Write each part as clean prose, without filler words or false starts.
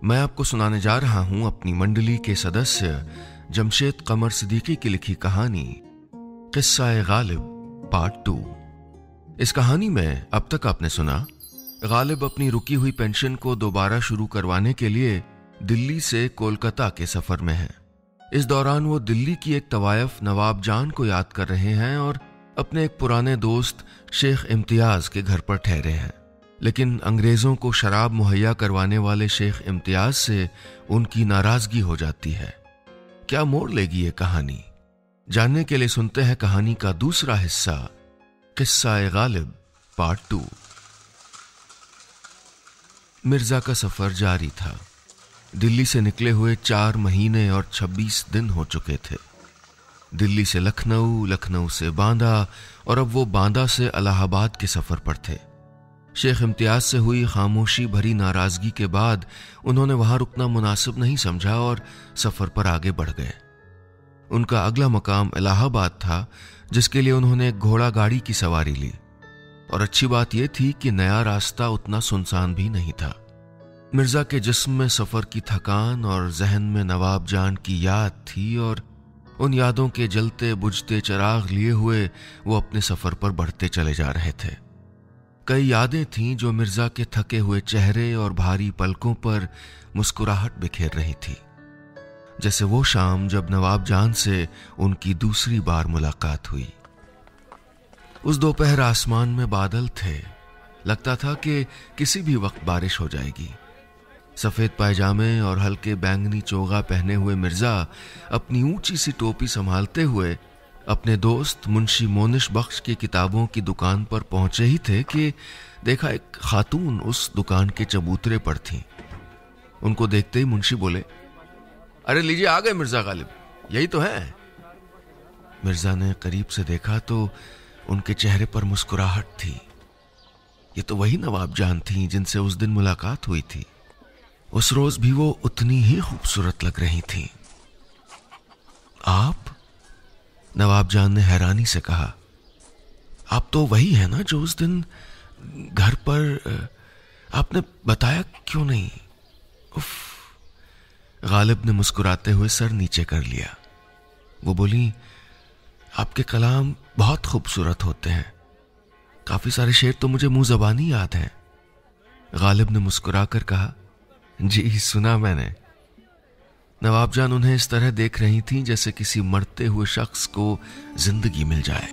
मैं आपको सुनाने जा रहा हूं अपनी मंडली के सदस्य जमशेद कमर सिद्दीकी की लिखी कहानी किस्सा-ए गालिब पार्ट 2। इस कहानी में अब तक आपने सुना, गालिब अपनी रुकी हुई पेंशन को दोबारा शुरू करवाने के लिए दिल्ली से कोलकाता के सफर में है। इस दौरान वो दिल्ली की एक तवायफ नवाब जान को याद कर रहे हैं और अपने एक पुराने दोस्त शेख इम्तियाज के घर पर ठहरे हैं। लेकिन अंग्रेजों को शराब मुहैया करवाने वाले शेख इम्तियाज से उनकी नाराजगी हो जाती है। क्या मोड़ लेगी ये कहानी? जानने के लिए सुनते हैं कहानी का दूसरा हिस्सा, किस्सा-ए गालिब पार्ट 2। मिर्जा का सफर जारी था। दिल्ली से निकले हुए 4 महीने और 26 दिन हो चुके थे। दिल्ली से लखनऊ, लखनऊ से बांदा और अब वो बांदा से इलाहाबाद के सफर पर थे। शेख इम्तियाज से हुई खामोशी भरी नाराजगी के बाद उन्होंने वहां रुकना मुनासिब नहीं समझा और सफर पर आगे बढ़ गए। उनका अगला मकाम इलाहाबाद था, जिसके लिए उन्होंने एक घोड़ा गाड़ी की सवारी ली। और अच्छी बात यह थी कि नया रास्ता उतना सुनसान भी नहीं था। मिर्जा के जिस्म में सफर की थकान और जहन में नवाब जान की याद थी और उन यादों के जलते बुझते चिराग लिए हुए वो अपने सफर पर बढ़ते चले जा रहे थे। कई यादें थीं जो मिर्जा के थके हुए चेहरे और भारी पलकों पर मुस्कुराहट बिखेर रही थी। जैसे वो शाम जब नवाब जान से उनकी दूसरी बार मुलाकात हुई। उस दोपहर आसमान में बादल थे। लगता था कि किसी भी वक्त बारिश हो जाएगी। सफेद पायजामे और हल्के बैंगनी चोगा पहने हुए मिर्जा अपनी ऊंची सी टोपी संभालते हुए अपने दोस्त मुंशी मोनिश बख्श की किताबों की दुकान पर पहुंचे ही थे कि देखा एक खातून उस दुकान के चबूतरे पर थी। उनको देखते ही मुंशी बोले, अरे लीजिए, आ गए मिर्जा गालिब, यही तो है। मिर्जा ने करीब से देखा तो उनके चेहरे पर मुस्कुराहट थी। ये तो वही नवाब जान थी जिनसे उस दिन मुलाकात हुई थी। उस रोज भी वो उतनी ही खूबसूरत लग रही थी। आप? नवाब जान ने हैरानी से कहा, आप तो वही है ना जो उस दिन घर पर आपने बताया क्यों नहीं? उफ। गालिब ने मुस्कुराते हुए सर नीचे कर लिया। वो बोली, आपके कलाम बहुत खूबसूरत होते हैं। काफी सारे शेर तो मुझे मुंह ज़बानी याद हैं। गालिब ने मुस्कुराकर कहा, जी सुना मैंने। नवाब जान उन्हें इस तरह देख रही थीं जैसे किसी मरते हुए शख्स को जिंदगी मिल जाए,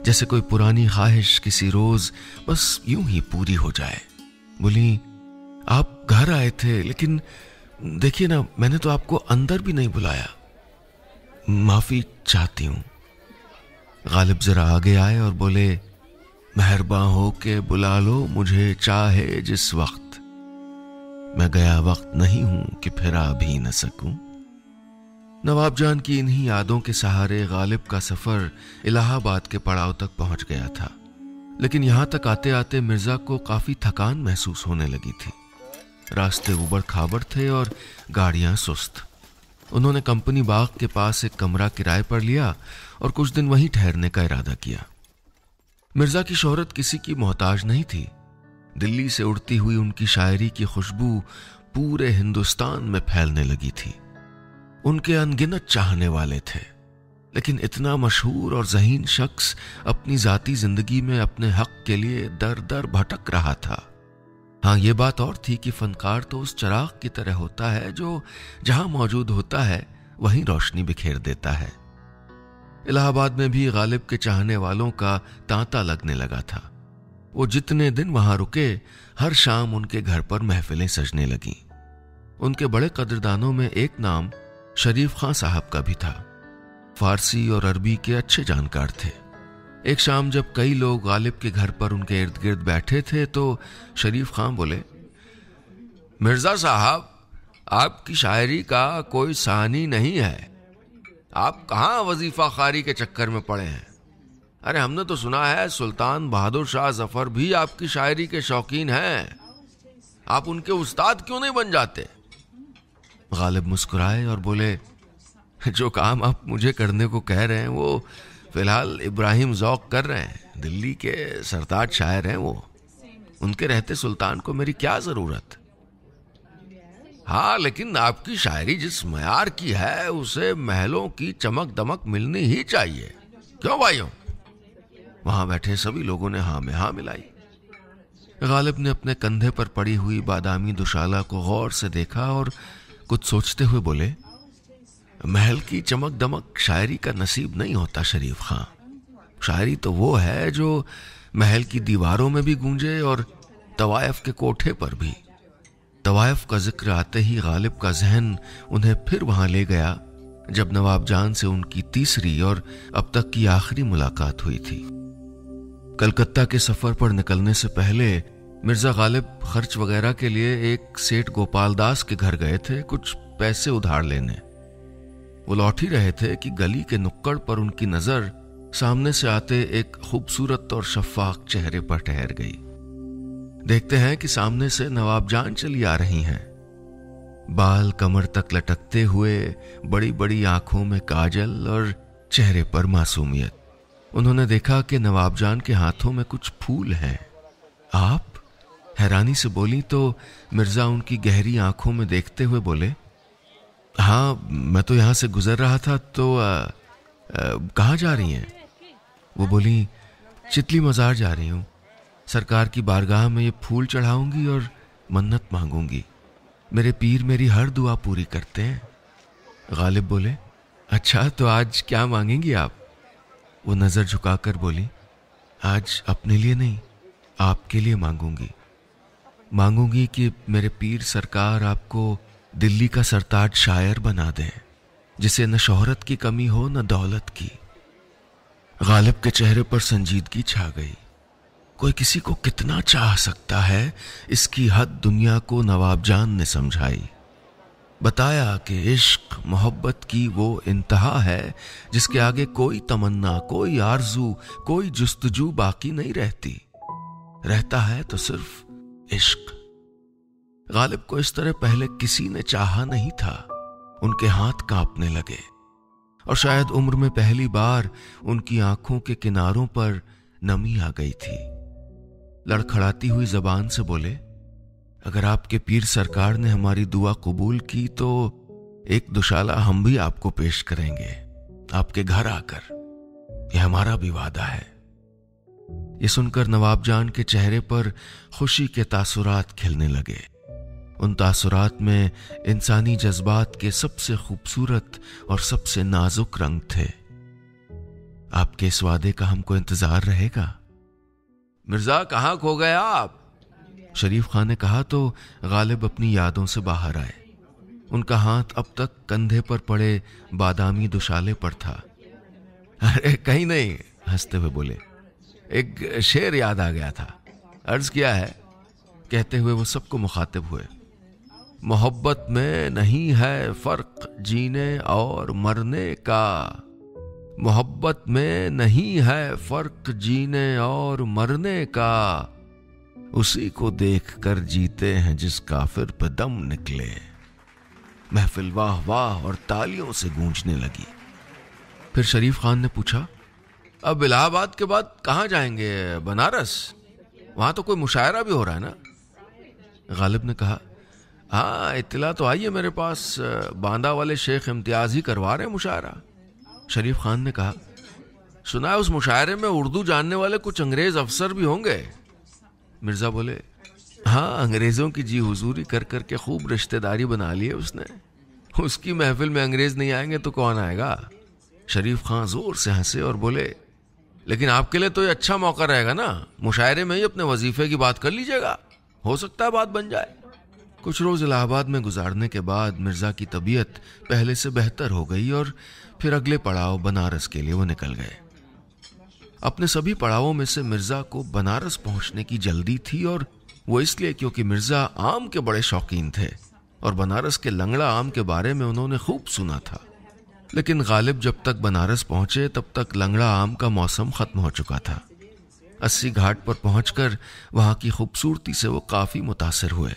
जैसे कोई पुरानी ख्वाहिश किसी रोज बस यूं ही पूरी हो जाए। बोली, आप घर आए थे, लेकिन देखिए ना, मैंने तो आपको अंदर भी नहीं बुलाया। माफी चाहती हूं। गालिब जरा आगे आए और बोले, मेहरबान हो के बुला लो मुझे चाहे जिस वक्त। मैं गया वक्त नहीं हूं कि फिर आ भी न सकूं। नवाब जान की इन्हीं यादों के सहारे गालिब का सफर इलाहाबाद के पड़ाव तक पहुंच गया था। लेकिन यहां तक आते आते मिर्जा को काफी थकान महसूस होने लगी थी। रास्ते उबड़ खाबड़ थे और गाड़ियां सुस्त। उन्होंने कंपनी बाग के पास एक कमरा किराए पर लिया और कुछ दिन वहीं ठहरने का इरादा किया। मिर्जा की शोहरत किसी की मोहताज नहीं थी। दिल्ली से उड़ती हुई उनकी शायरी की खुशबू पूरे हिंदुस्तान में फैलने लगी थी। उनके अनगिनत चाहने वाले थे, लेकिन इतना मशहूर और ज़हीन शख्स अपनी जाती जिंदगी में अपने हक के लिए दर दर भटक रहा था। हाँ, ये बात और थी कि फनकार तो उस चिराग की तरह होता है जो जहां मौजूद होता है वहीं रोशनी बिखेर देता है। इलाहाबाद में भी गालिब के चाहने वालों का तांता लगने लगा था। वो जितने दिन वहां रुके, हर शाम उनके घर पर महफिलें सजने लगीं। उनके बड़े कदरदानों में एक नाम शरीफ खां साहब का भी था। फारसी और अरबी के अच्छे जानकार थे। एक शाम जब कई लोग गालिब के घर पर उनके इर्द गिर्द बैठे थे तो शरीफ खां बोले, मिर्जा साहब, आपकी शायरी का कोई सानी नहीं है। आप कहां वजीफा खारी के चक्कर में पड़े हैं? अरे हमने तो सुना है सुल्तान बहादुर शाह जफर भी आपकी शायरी के शौकीन हैं। आप उनके उस्ताद क्यों नहीं बन जाते? गालिब मुस्कुराए और बोले, जो काम आप मुझे करने को कह रहे हैं वो फिलहाल इब्राहिम ज़ौक़ कर रहे हैं। दिल्ली के सरताज शायर हैं वो। उनके रहते सुल्तान को मेरी क्या जरूरत? हाँ, लेकिन आपकी शायरी जिस मयार की है उसे महलों की चमक दमक मिलनी ही चाहिए। क्यों भाइयों? वहां बैठे सभी लोगों ने हाँ में हाँ मिलाई। गालिब ने अपने कंधे पर पड़ी हुई बादामी दुशाला को गौर से देखा और कुछ सोचते हुए बोले, महल की चमक दमक शायरी का नसीब नहीं होता शरीफ खां। शायरी तो वो है जो महल की दीवारों में भी गूंजे और तवायफ के कोठे पर भी। तवायफ का जिक्र आते ही गालिब का जहन उन्हें फिर वहां ले गया जब नवाब जान से उनकी तीसरी और अब तक की आखिरी मुलाकात हुई थी। कलकत्ता के सफर पर निकलने से पहले मिर्जा गालिब खर्च वगैरह के लिए एक सेठ गोपाल दास के घर गए थे कुछ पैसे उधार लेने। वो लौट ही रहे थे कि गली के नुक्कड़ पर उनकी नजर सामने से आते एक खूबसूरत और शफाक चेहरे पर ठहर गई। देखते हैं कि सामने से नवाब जान चली आ रही हैं। बाल कमर तक लटकते हुए, बड़ी बड़ी आंखों में काजल और चेहरे पर मासूमियत। उन्होंने देखा कि नवाब जान के हाथों में कुछ फूल हैं। आप? हैरानी से बोली तो मिर्जा उनकी गहरी आंखों में देखते हुए बोले, हाँ, मैं तो यहां से गुजर रहा था। तो कहाँ जा रही हैं? वो बोली, चितली मजार जा रही हूं। सरकार की बारगाह में ये फूल चढ़ाऊंगी और मन्नत मांगूंगी। मेरे पीर मेरी हर दुआ पूरी करते हैं। गालिब बोले, अच्छा, तो आज क्या मांगेंगी आप? वो नजर झुकाकर बोली, आज अपने लिए नहीं, आपके लिए मांगूंगी। मांगूंगी कि मेरे पीर सरकार आपको दिल्ली का सरताज शायर बना दें, जिसे न शोहरत की कमी हो न दौलत की। गालिब के चेहरे पर संजीदगी छा गई। कोई किसी को कितना चाह सकता है, इसकी हद दुनिया को नवाब जान ने समझाई। बताया कि इश्क मोहब्बत की वो इंतहा है जिसके आगे कोई तमन्ना, कोई आरजू, कोई जुस्तजू बाकी नहीं रहती। रहता है तो सिर्फ इश्क। गालिब को इस तरह पहले किसी ने चाहा नहीं था। उनके हाथ कांपने लगे और शायद उम्र में पहली बार उनकी आंखों के किनारों पर नमी आ गई थी। लड़खड़ाती हुई जबान से बोले, अगर आपके पीर सरकार ने हमारी दुआ कबूल की तो एक दुशाला हम भी आपको पेश करेंगे, आपके घर आकर। यह हमारा भी वादा है। ये सुनकर नवाब जान के चेहरे पर खुशी के तासुरात खिलने लगे। उन तासुरात में इंसानी जज्बात के सबसे खूबसूरत और सबसे नाजुक रंग थे। आपके इस वादे का हमको इंतजार रहेगा। मिर्जा, कहां खो गए आप? शरीफ खां ने कहा तो गालिब अपनी यादों से बाहर आए। उनका हाथ अब तक कंधे पर पड़े बादामी दुशाले पर था। अरे कहीं नहीं, हंसते हुए बोले, एक शेर याद आ गया था, अर्ज किया है। कहते हुए वो सबको मुखातिब हुए, मोहब्बत में नहीं है फर्क जीने और मरने का, मोहब्बत में नहीं है फर्क जीने और मरने का, उसी को देख कर जीते हैं जिस काफिर पे दम निकले। महफिल वाह वाह और तालियों से गूंजने लगी। फिर शरीफ खान ने पूछा, अब इलाहाबाद के बाद कहां जाएंगे? बनारस? वहां तो कोई मुशायरा भी हो रहा है ना? गालिब ने कहा, हाँ, इत्तला तो आई है मेरे पास। बांदा वाले शेख इम्तियाज ही करवा रहे हैं मुशायरा। शरीफ खान ने कहा, सुना है उस मुशायरे में उर्दू जानने वाले कुछ अंग्रेज अफसर भी होंगे। मिर्जा बोले, हाँ, अंग्रेजों की जी हुजूरी कर करके खूब रिश्तेदारी बना ली है उसने। उसकी महफिल में अंग्रेज नहीं आएंगे तो कौन आएगा? शरीफ खान जोर से हंसे और बोले, लेकिन आपके लिए तो ये अच्छा मौका रहेगा ना, मुशायरे में ही अपने वजीफे की बात कर लीजिएगा, हो सकता है बात बन जाए। कुछ रोज इलाहाबाद में गुजारने के बाद मिर्जा की तबीयत पहले से बेहतर हो गई और फिर अगले पड़ाव बनारस के लिए वो निकल गए। अपने सभी पड़ावों में से मिर्जा को बनारस पहुंचने की जल्दी थी, और वो इसलिए क्योंकि मिर्जा आम के बड़े शौकीन थे और बनारस के लंगड़ा आम के बारे में उन्होंने खूब सुना था। लेकिन गालिब जब तक बनारस पहुंचे तब तक लंगड़ा आम का मौसम खत्म हो चुका था। 80 घाट पर पहुंचकर वहां की खूबसूरती से वो काफी मुतासिर हुए।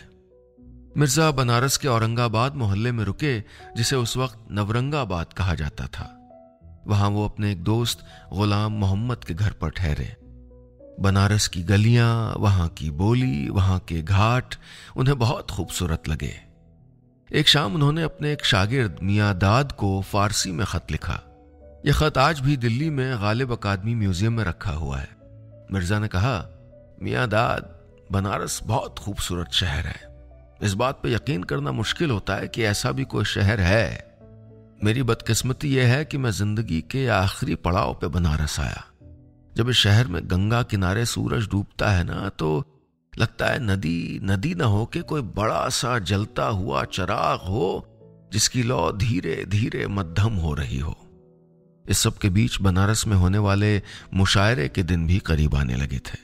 मिर्जा बनारस के औरंगाबाद मोहल्ले में रुके, जिसे उस वक्त नवरंगाबाद कहा जाता था। वहां वो अपने एक दोस्त गुलाम मोहम्मद के घर पर ठहरे। बनारस की गलियां, वहां की बोली, वहां के घाट उन्हें बहुत खूबसूरत लगे। एक शाम उन्होंने अपने एक शागिर्द मियां दाद को फारसी में खत लिखा। यह खत आज भी दिल्ली में गालिब अकादमी म्यूजियम में रखा हुआ है। मिर्जा ने कहा, मियां दाद, बनारस बहुत खूबसूरत शहर है। इस बात पे यकीन करना मुश्किल होता है कि ऐसा भी कोई शहर है। मेरी बदकिस्मती यह है कि मैं जिंदगी के आखिरी पड़ाव पे बनारस आया। जब इस शहर में गंगा किनारे सूरज डूबता है ना, तो लगता है नदी नदी ना हो के कोई बड़ा सा जलता हुआ चिराग हो जिसकी लौ धीरे धीरे मध्यम हो रही हो। इस सब के बीच बनारस में होने वाले मुशायरे के दिन भी करीब आने लगे थे।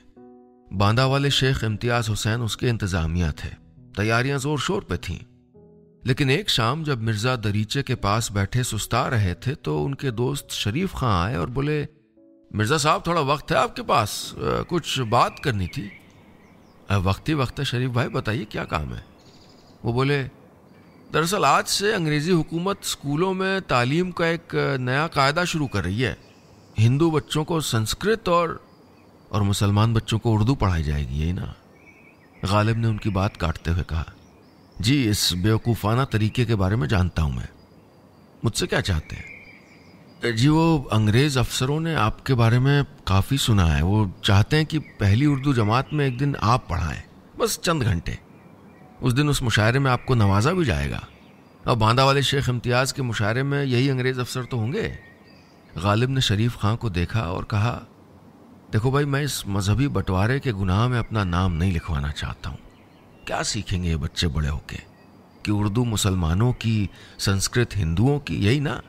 बांदा वाले शेख इम्तियाज हुसैन उसके इंतजामिया थे। तैयारियां जोर शोर पे थीं। लेकिन एक शाम जब मिर्जा दरीचे के पास बैठे सुस्ता रहे थे तो उनके दोस्त शरीफ खां आए और बोले, मिर्जा साहब, थोड़ा वक्त है आपके पास? कुछ बात करनी थी। वक्त ही वक्त है शरीफ भाई, बताइए क्या काम है? वो बोले, दरअसल आज से अंग्रेजी हुकूमत स्कूलों में तालीम का एक नया कायदा शुरू कर रही है। हिंदू बच्चों को संस्कृत और मुसलमान बच्चों को उर्दू पढ़ाई जाएगी, यही ना? गालिब ने उनकी बात काटते हुए कहा, जी, इस बेवकूफ़ाना तरीके के बारे में जानता हूं मैं। मुझसे क्या चाहते हैं? जी, वो अंग्रेज अफसरों ने आपके बारे में काफ़ी सुना है। वो चाहते हैं कि पहली उर्दू जमात में एक दिन आप पढ़ाएं, बस चंद घंटे। उस दिन उस मुशायरे में आपको नवाजा भी जाएगा। अब बांदा वाले शेख इम्तियाज के मुशायरे में यही अंग्रेज अफसर तो होंगे। गालिब ने शरीफ खां को देखा और कहा, देखो भाई, मैं इस मजहबी बंटवारे के गुनाह में अपना नाम नहीं लिखवाना चाहता हूँ। क्या सीखेंगे ये बच्चे बड़े होके कि उर्दू मुसलमानों की, संस्कृत हिंदुओं की, यही ना?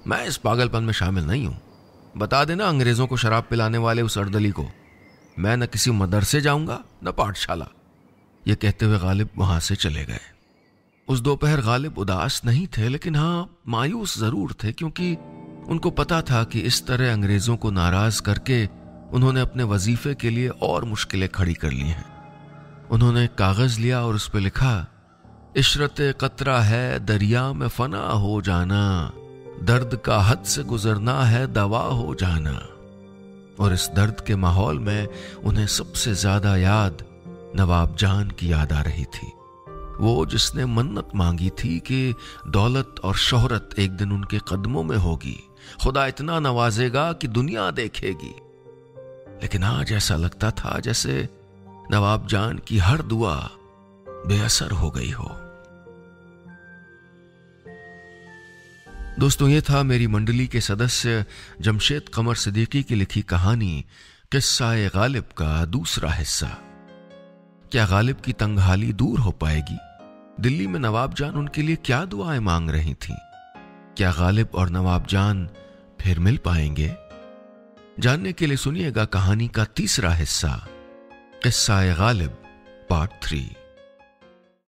मैं इस पागलपन में शामिल नहीं हूं। बता देना अंग्रेजों को शराब पिलाने वाले उस अर्दली को, मैं न किसी मदरसे जाऊंगा न पाठशाला। ये कहते हुए गालिब वहां से चले गए। उस दोपहर गालिब उदास नहीं थे, लेकिन हाँ, मायूस जरूर थे, क्योंकि उनको पता था कि इस तरह अंग्रेजों को नाराज करके उन्होंने अपने वजीफे के लिए और मुश्किलें खड़ी कर ली हैं। उन्होंने एक कागज लिया और उस पर लिखा, इशरत कतरा है दरिया में फना हो जाना, दर्द का हद से गुजरना है दवा हो जाना। और इस दर्द के माहौल में उन्हें सबसे ज्यादा याद नवाब जान की याद आ रही थी। वो जिसने मन्नत मांगी थी कि दौलत और शोहरत एक दिन उनके कदमों में होगी, खुदा इतना नवाजेगा कि दुनिया देखेगी। लेकिन आज ऐसा लगता था जैसे नवाब जान की हर दुआ बेअसर हो गई हो। दोस्तों, ये था मेरी मंडली के सदस्य जमशेद कमर सिद्दीकी की लिखी कहानी किस्सा-ए गालिब का दूसरा हिस्सा। क्या गालिब की तंगहाली दूर हो पाएगी? दिल्ली में नवाब जान उनके लिए क्या दुआएं मांग रही थीं? क्या गालिब और नवाब जान फिर मिल पाएंगे? जानने के लिए सुनिएगा कहानी का तीसरा हिस्सा, किस्सा-ए गालिब पार्ट 3।